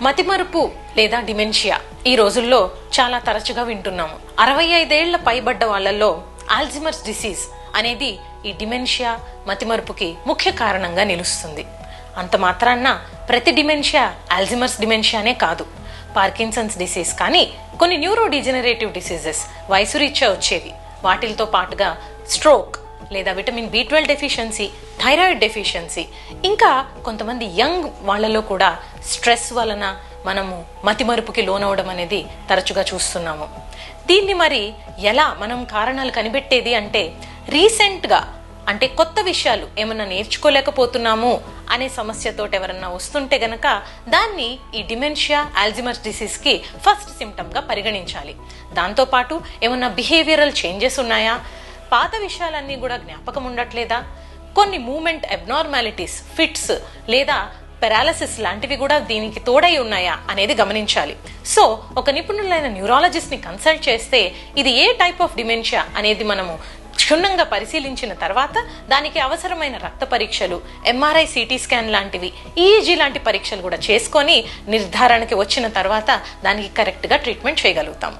మతిమరుపు లేదా డిమెన్షియా ఈ రోజుల్లో చాలా తరచుగా వింటున్నాము. 65 ఏళ్ల పైబడ్డ వాళ్లలో ఆల్జీమర్స్ డిసీజ్ అనేది ఈ డిమెన్షియా మతిమరుపుకి ముఖ్య కారణంగా నిలుస్తుంది. అంత మాత్రాన్న ప్రతి డిమెన్షియా ఆల్జీమర్స్ డిమెన్షియానే కాదు. పార్కిన్సన్స్ డిసీజ్ కానీ కొన్ని న్యూరో డిజెనరేటివ్ డిసీజెస్ వయసు రీత్యా వచ్చేవి. వాటితో పాటుగా స్ట్రోక్ లేదా vitamin B12 deficiency, thyroid deficiency, ఇంకా కొంతమంది యంగ్ వాళ్లలో కూడా స్ట్రెస్ వలన మనము మతిమరుపుకి లోనవడం అనేది తరచుగా చూస్తున్నాము. దీన్ని మరి ఎలా మనం కారణాలు కనిపెట్టేది అంటే రీసెంట్గా అంటే కొత్త విషయాలు ఏమన్నా నేర్చుకోలేకపోతున్నాము అనే సమస్యతో ఎవరన్నా వస్తుంటే గనక దాన్ని ఈ డిమెన్షియా ఆల్జీమర్స్ డిసీజ్ కి ఫస్ట్ సిమ్టమ్ గా పరిగణించాలి. దాంతోపాటు ఏమన్నా బిహేవియరల్ చేంజెస్ ఉన్నాయా, పాత విషయాలన్నీ కూడా జ్ఞాపకం ఉండట్లేదా, కొన్ని మూమెంట్ అబ్నార్మాలిటీస్, ఫిట్స్ లేదా పెరాలసిస్ లాంటివి కూడా దీనికి తోడై ఉన్నాయా అనేది గమనించాలి. సో ఒక నిపుణులైన న్యూరాలజిస్ట్ ని కన్సల్ట్ చేస్తే ఇది ఏ టైప్ ఆఫ్ డిమెన్షియా అనేది మనము క్షుణ్ణంగా పరిశీలించిన తర్వాత దానికి అవసరమైన రక్త పరీక్షలు, MRI, CT స్కాన్ లాంటివి, EEG లాంటి పరీక్షలు కూడా చేసుకొని నిర్ధారణకి వచ్చిన తర్వాత దానికి కరెక్ట్ గా ట్రీట్మెంట్ చేయగలుగుతాము.